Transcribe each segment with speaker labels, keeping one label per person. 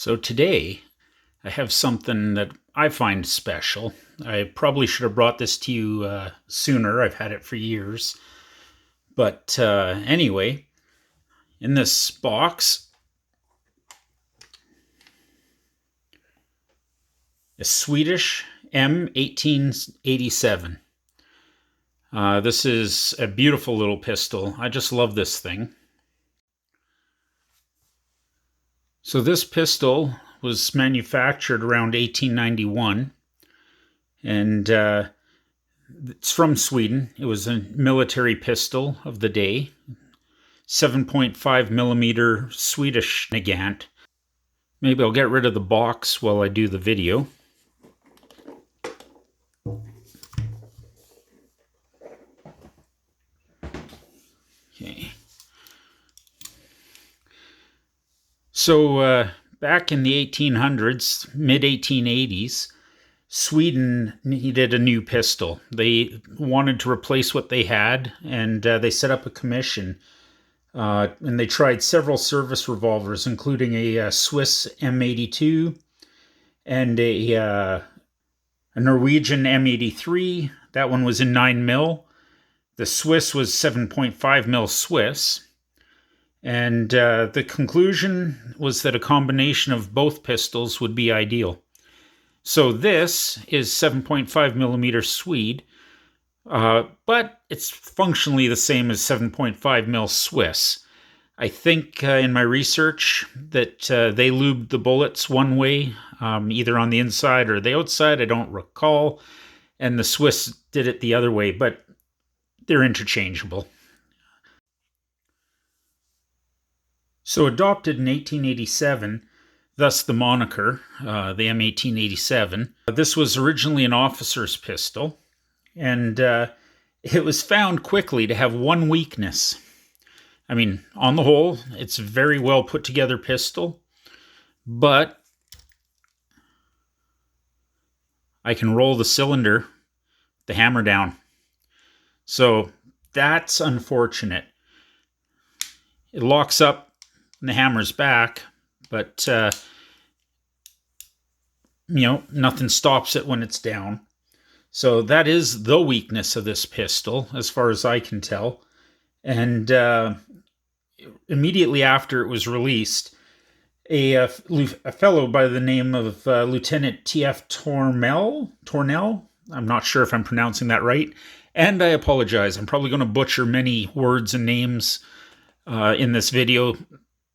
Speaker 1: So today I have something that I find special. I probably should have brought this to you sooner. I've had it for years. But anyway, in this box, a Swedish M1887. This is a beautiful little pistol. I just love this thing. So this pistol was manufactured around 1891, and it's from Sweden. It was a military pistol of the day, 7.5 millimeter Swedish Nagant. Maybe I'll get rid of the box while I do the video. Okay. So back in the 1800s, mid-1880s, Sweden needed a new pistol. They wanted to replace what they had, and they set up a commission. And they tried several service revolvers, including a Swiss M82 and a Norwegian M83. That one was in 9mm. The Swiss was 7.5mm Swiss. And the conclusion was that a combination of both pistols would be ideal. So this is 7.5 millimeter Swede, but it's functionally the same as 7.5 mil Swiss. I think in my research that they lubed the bullets one way, either on the inside or the outside, I don't recall, and the Swiss did it the other way, but they're interchangeable. So adopted in 1887, thus the moniker, the M1887. This was originally an officer's pistol, and it was found quickly to have one weakness. I mean, on the whole, it's a very well put together pistol, but I can roll the cylinder, the hammer down. So that's unfortunate. It locks up and the hammer's back, but nothing stops it when it's down. So that is the weakness of this pistol, as far as I can tell. And immediately after it was released, a fellow by the name of Lieutenant T.F. Tornell, I'm not sure if I'm pronouncing that right, and I apologize. I'm probably going to butcher many words and names in this video.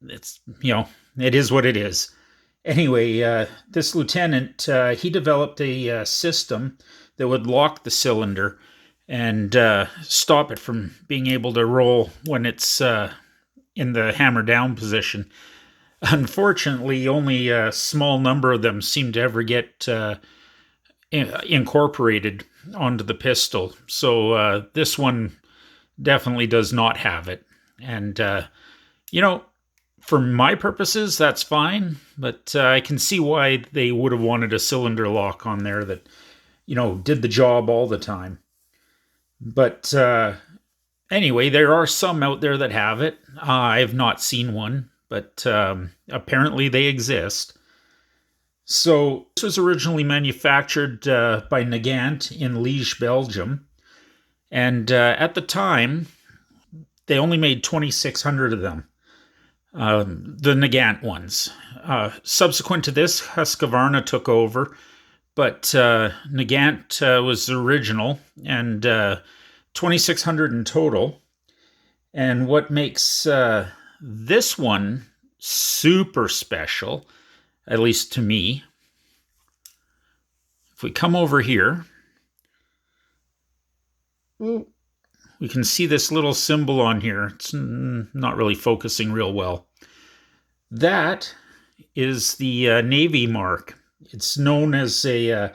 Speaker 1: It is what it is. Anyway, this lieutenant, he developed a system that would lock the cylinder and stop it from being able to roll when it's in the hammer down position. Unfortunately, only a small number of them seem to ever get incorporated onto the pistol. So this one definitely does not have it. And, for my purposes, that's fine, but I can see why they would have wanted a cylinder lock on there that, did the job all the time. But anyway, there are some out there that have it. I have not seen one, but apparently they exist. So this was originally manufactured by Nagant in Liège, Belgium. And at the time, they only made 2,600 of them. The Nagant ones. Subsequent to this, Husqvarna took over, but Nagant was the original, and 2,600 in total. And what makes this one super special, at least to me, if we come over here, we can see this little symbol on here. It's not really focusing real well. That is the Navy mark. It's known as a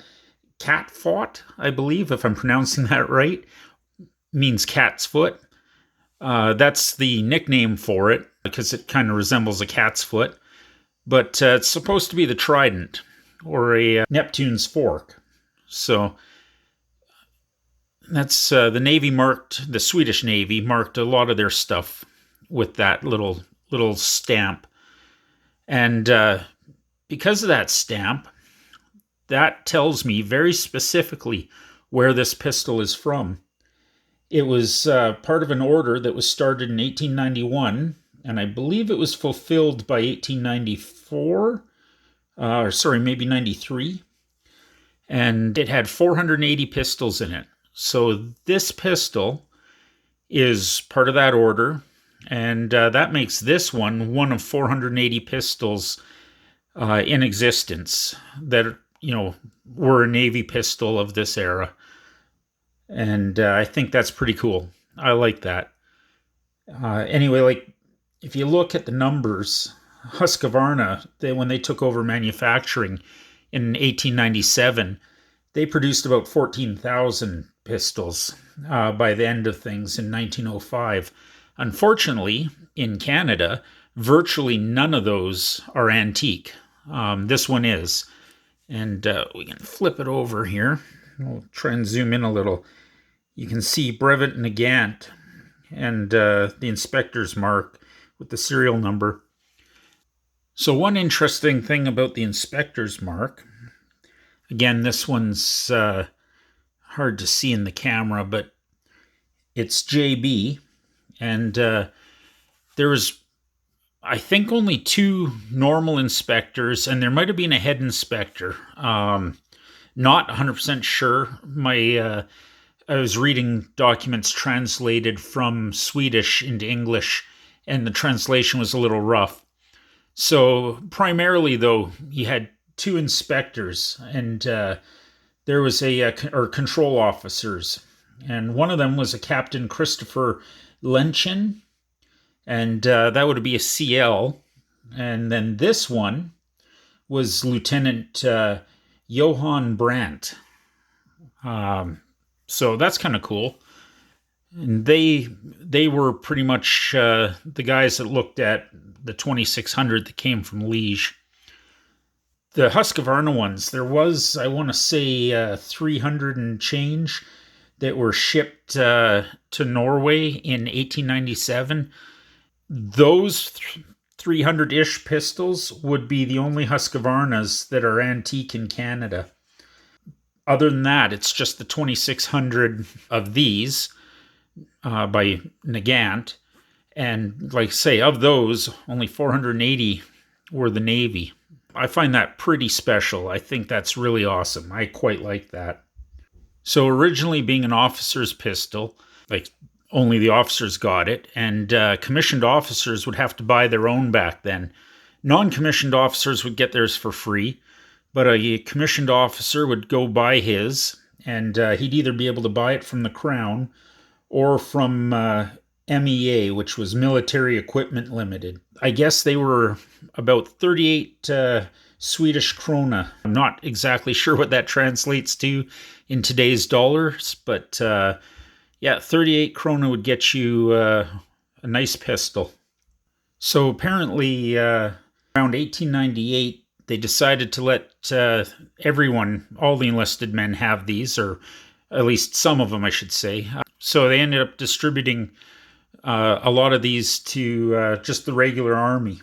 Speaker 1: cat foot, I believe, if I'm pronouncing that right. Means cat's foot. That's the nickname for it because it kind of resembles a cat's foot. But it's supposed to be the trident or a Neptune's fork. So that's the Navy marked, the Swedish Navy marked a lot of their stuff with that little stamp. And because of that stamp, that tells me very specifically where this pistol is from. It was part of an order that was started in 1891, and I believe it was fulfilled by 1894, or sorry, maybe 93. And it had 480 pistols in it. So this pistol is part of that order, and that makes this one of 480 pistols in existence that, were a Navy pistol of this era. And I think that's pretty cool. I like that. Anyway, if you look at the numbers, Husqvarna, when they took over manufacturing in 1897, they produced about 14,000 pistols by the end of things in 1905. Unfortunately, in Canada, virtually none of those are antique. This one is. And we can flip it over here. We'll try and zoom in a little. You can see Brevet Nagant and the inspector's mark with the serial number. So one interesting thing about the inspector's mark, again, this one's hard to see in the camera, but it's JB, and there was, I think, only 2 normal inspectors, and there might have been a head inspector. Not 100% sure. I was reading documents translated from Swedish into English, and the translation was a little rough. So primarily, though, you had 2 inspectors, and there was or control officers, and one of them was a Captain Christopher Lenchen, and that would be a CL, and then this one was Lieutenant Johann Brandt. So that's kind of cool. And they were pretty much the guys that looked at the 2600 that came from Liège. The Husqvarna ones, there was, I want to say, 300 and change that were shipped to Norway in 1897. Those 300-ish pistols would be the only Husqvarnas that are antique in Canada. Other than that, it's just the 2600 of these by Nagant. And like I say, of those, only 480 were the Navy. I find that pretty special. I think that's really awesome. I quite like that. So originally being an officer's pistol, only the officers got it, and commissioned officers would have to buy their own back then. Non-commissioned officers would get theirs for free, but a commissioned officer would go buy his, and he'd either be able to buy it from the Crown or from MEA, which was Military Equipment Limited. I guess they were about 38 Swedish krona. I'm not exactly sure what that translates to in today's dollars, but 38 krona would get you a nice pistol. So apparently around 1898, they decided to let everyone, all the enlisted men, have these, or at least some of them, I should say. So they ended up distributing a lot of these to just the regular army.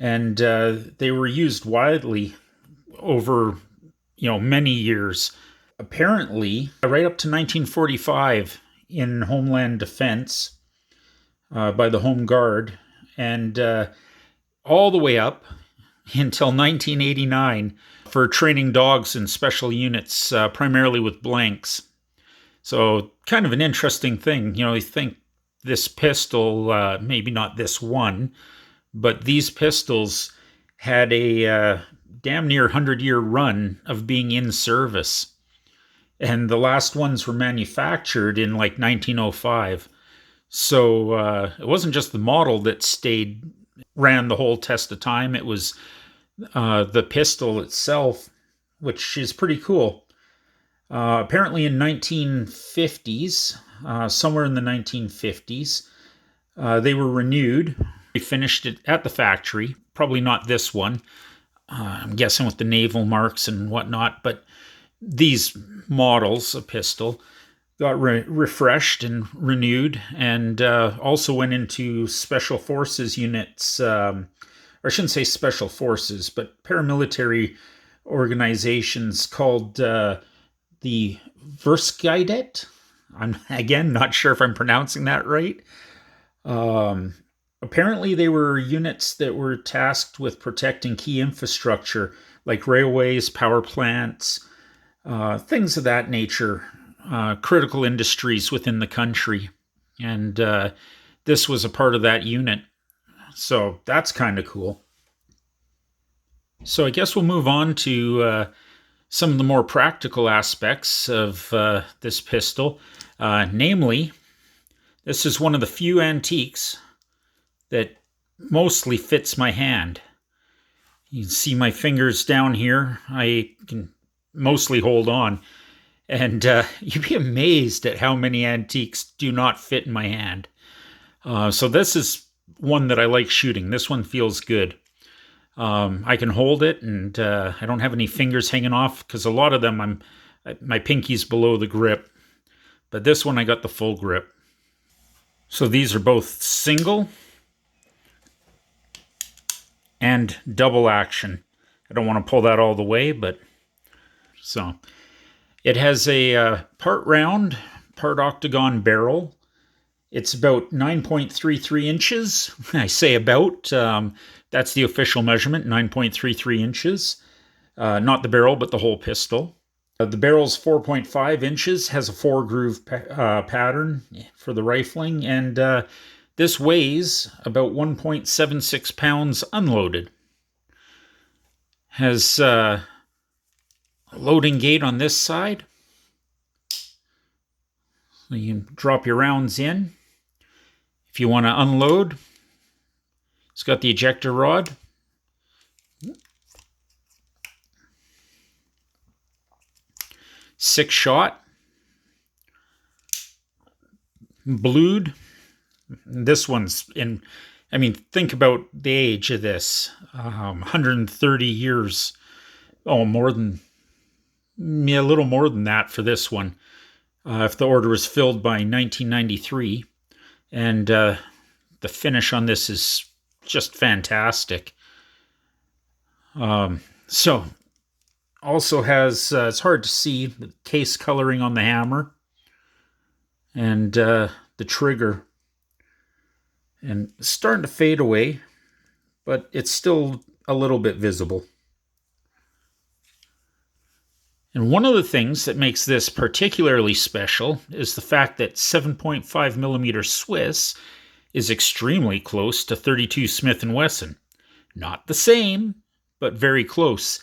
Speaker 1: And they were used widely over, many years. Apparently, right up to 1945 in Homeland Defense by the Home Guard, and all the way up until 1989 for training dogs in special units, primarily with blanks. So kind of an interesting thing. You think this pistol, maybe not this one, but these pistols had a damn near 100-year run of being in service. And the last ones were manufactured in 1905. So it wasn't just the model that ran the whole test of time. It was the pistol itself, which is pretty cool. Apparently in 1950s, somewhere in the 1950s, they were renewed. They finished it at the factory. Probably not this one. I'm guessing with the naval marks and whatnot, but these models of pistol got refreshed and renewed, and also went into special forces units, or I shouldn't say special forces, but paramilitary organizations called the Verskeidet. I'm, again, not sure if I'm pronouncing that right. Apparently, they were units that were tasked with protecting key infrastructure like railways, power plants, things of that nature, critical industries within the country. And this was a part of that unit. So that's kind of cool. So I guess we'll move on to some of the more practical aspects of this pistol. Namely, this is one of the few antiques that mostly fits my hand. You can see my fingers down here. I can mostly hold on. And you'd be amazed at how many antiques do not fit in my hand. So this is one that I like shooting. This one feels good. I can hold it, and I don't have any fingers hanging off, because a lot of them, my pinky's below the grip. But this one, I got the full grip. So these are both single and double action. I don't want to pull that all the way, but so it has a part round, part octagon barrel. It's about 9.33 inches. I say about. That's the official measurement, 9.33 inches. Not the barrel, but the whole pistol. The barrel's 4.5 inches, has a 4-groove pattern for the rifling, and this weighs about 1.76 pounds unloaded. Has a loading gate on this side. So you can drop your rounds in. If you want to unload, it's got the ejector rod. Six shot. Blued. This one's in, I mean, think about the age of this. 130 years. Oh, more than, a little more than that for this one. If the order was filled by 1993. And the finish on this is just fantastic. So, also has, it's hard to see, the case coloring on the hammer. And the trigger. And it's starting to fade away, but it's still a little bit visible. And one of the things that makes this particularly special is the fact that 7.5mm Swiss is extremely close to 32 Smith & Wesson. Not the same, but very close.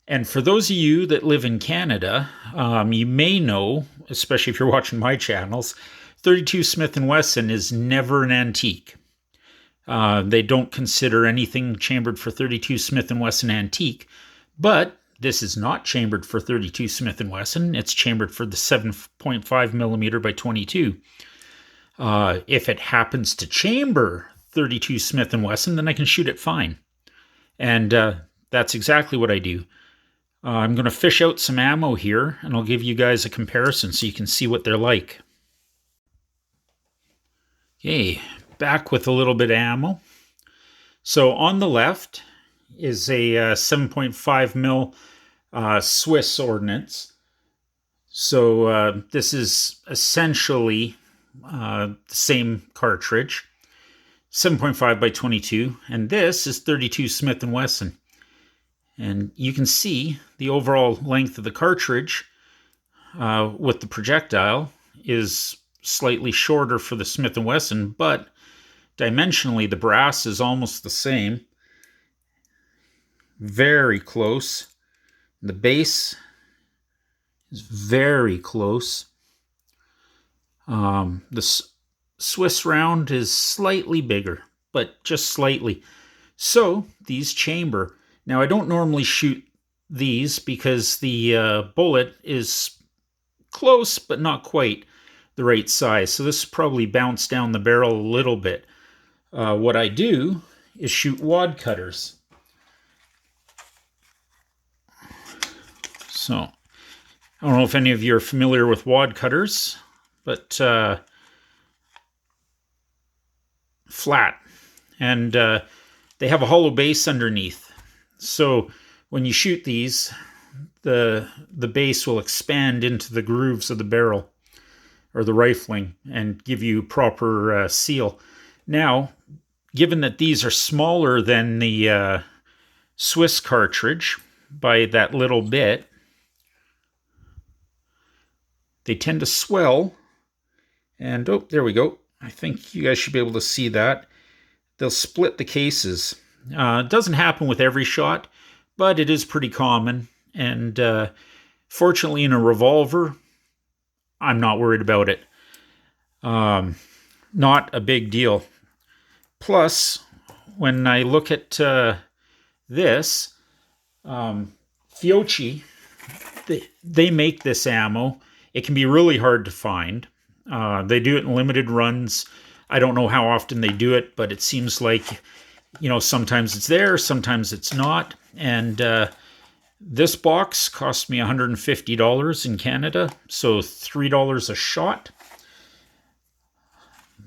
Speaker 1: And for those of you that live in Canada, you may know, especially if you're watching my channels, 32 Smith & Wesson is never an antique. They don't consider anything chambered for 32 Smith & Wesson antique, but this is not chambered for 32 Smith & Wesson. It's chambered for the 7.5mm by 22. If it happens to chamber 32 Smith & Wesson, then I can shoot it fine. And that's exactly what I do. I'm going to fish out some ammo here, and I'll give you guys a comparison so you can see what they're like. Okay, back with a little bit of ammo. So on the left is a 7.5mm Swiss ordnance. So this is essentially the same cartridge, 7.5 by 22, and this is 32 Smith & Wesson. And you can see the overall length of the cartridge with the projectile is slightly shorter for the Smith & Wesson, but dimensionally the brass is almost the same. Very close. The base is very close. The Swiss round is slightly bigger, but just slightly. So these chamber. Now I don't normally shoot these because the bullet is close, but not quite the right size. So this probably bounced down the barrel a little bit. What I do is shoot wad cutters. So I don't know if any of you are familiar with wad cutters, but flat. And they they have a hollow base underneath. So when you shoot these, the base will expand into the grooves of the barrel or the rifling and give you proper seal. Now, given that these are smaller than the Swiss cartridge by that little bit, they tend to swell. And oh, there we go. I think you guys should be able to see that. They'll split the cases. It doesn't happen with every shot, but it is pretty common. And fortunately, in a revolver, I'm not worried about it. Not a big deal. Plus, when I look at this, Fiocchi, they make this ammo. It can be really hard to find. They do it in limited runs. I don't know how often they do it, but it seems like, sometimes it's there, sometimes it's not. And this box cost me $150 in Canada, so $3 a shot.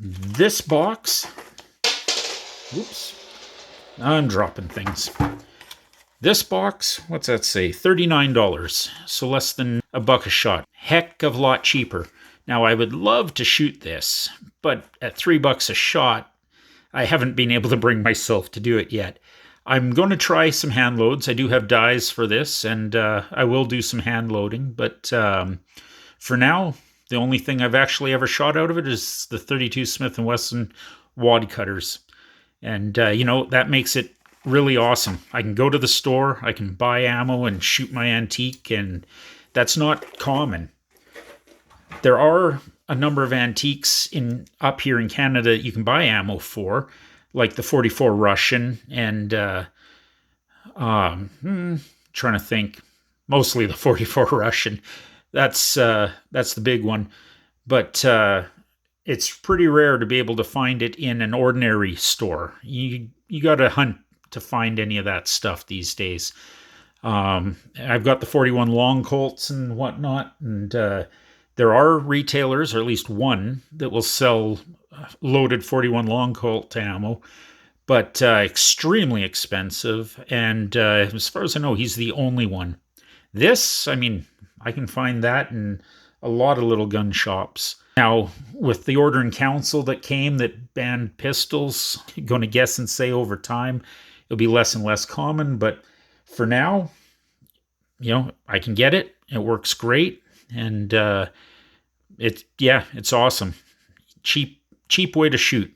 Speaker 1: This box, oops, I'm dropping things. This box, what's that say? $39, so less than $1 a shot. Heck of a lot cheaper. Now, I would love to shoot this, but at $3 a shot, I haven't been able to bring myself to do it yet. I'm going to try some hand loads. I do have dies for this, and I will do some hand loading. But for now, the only thing I've actually ever shot out of it is the 32 Smith & Wesson wad cutters. And, that makes it really awesome. I can go to the store, I can buy ammo and shoot my antique, and that's not common. There are a number of antiques up here in Canada that you can buy ammo for, like the 44 Russian and trying to think, mostly the 44 Russian. That's the big one, but it's pretty rare to be able to find it in an ordinary store. You got to hunt to find any of that stuff these days. I've got the 41 long Colts and whatnot, and there are retailers, or at least one, that will sell loaded 41 long Colt ammo, but extremely expensive. And as far as I know, he's the only one. This, I can find that in a lot of little gun shops. Now, with the Order in Council that came that banned pistols, I'm going to guess and say over time, it'll be less and less common. But for now, I can get it. It works great. And it's awesome. Cheap way to shoot.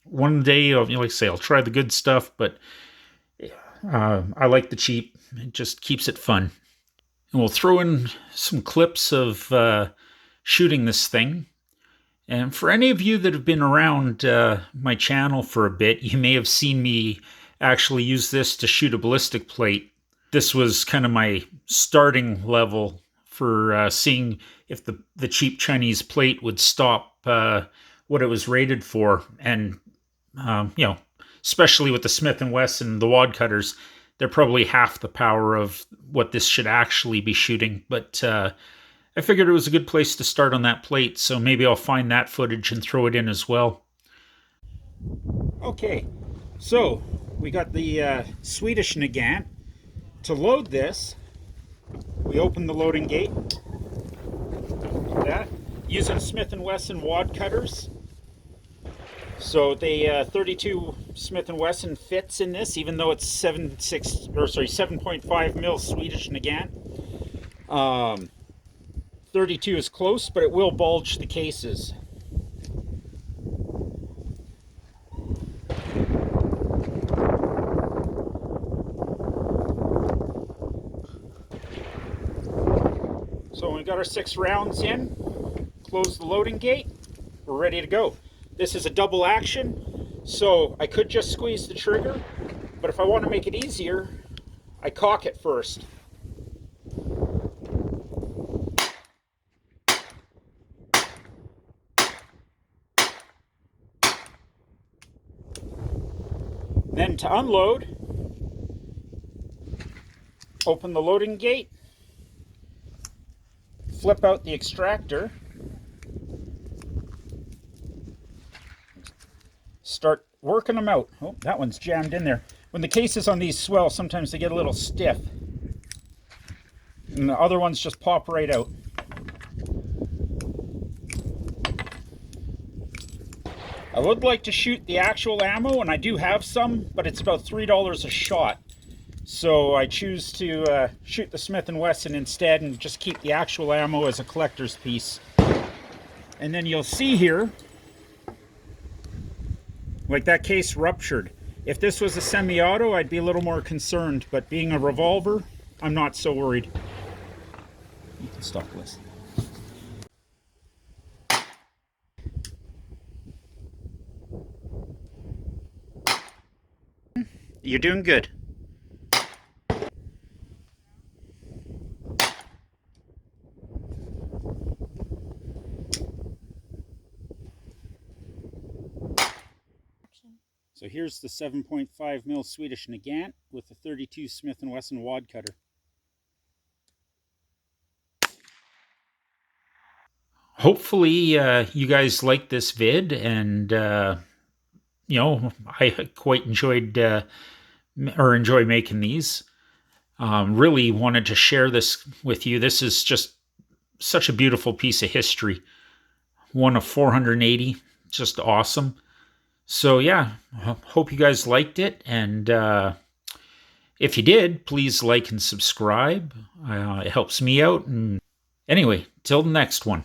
Speaker 1: One day, like I say, I'll try the good stuff, but I like the cheap. It just keeps it fun. And we'll throw in some clips of shooting this thing. And for any of you that have been around my channel for a bit, you may have seen me actually use this to shoot a ballistic plate. This was kind of my starting level for seeing if the cheap Chinese plate would stop what it was rated for. And, especially with the Smith & Wesson, the wad cutters, they're probably half the power of what this should actually be shooting. But I figured it was a good place to start on that plate, so maybe I'll find that footage and throw it in as well. Okay, so we got the Swedish Nagant. To load this, we open the loading gate, like that, using Smith & Wesson wad cutters. So the 32 Smith & Wesson fits in this, even though it's 7.5 mil Swedish Nagant. 32 is close, but it will bulge the cases. So we got our 6 rounds in, close the loading gate, we're ready to go. This is a double action, so I could just squeeze the trigger, but if I want to make it easier, I cock it first. Then to unload, open the loading gate, flip out the extractor, start working them out. Oh, that one's jammed in there. When the cases on these swell, sometimes they get a little stiff. And the other ones just pop right out. I would like to shoot the actual ammo, and I do have some, but it's about $3 a shot. So I choose to shoot the Smith & Wesson instead and just keep the actual ammo as a collector's piece. And then you'll see here, like that case ruptured. If this was a semi-auto, I'd be a little more concerned, but being a revolver, I'm not so worried. You can stop this. You're doing good. So here's the 7.5 mil Swedish Nagant with the 32 Smith & Wesson wad cutter. Hopefully you guys liked this vid, and you know, I quite enjoyed enjoy making these. Really wanted to share this with you. This is just such a beautiful piece of history. One of 480, just awesome. So yeah, hope you guys liked it, and if you did, please like and subscribe. It helps me out. And anyway, till the next one.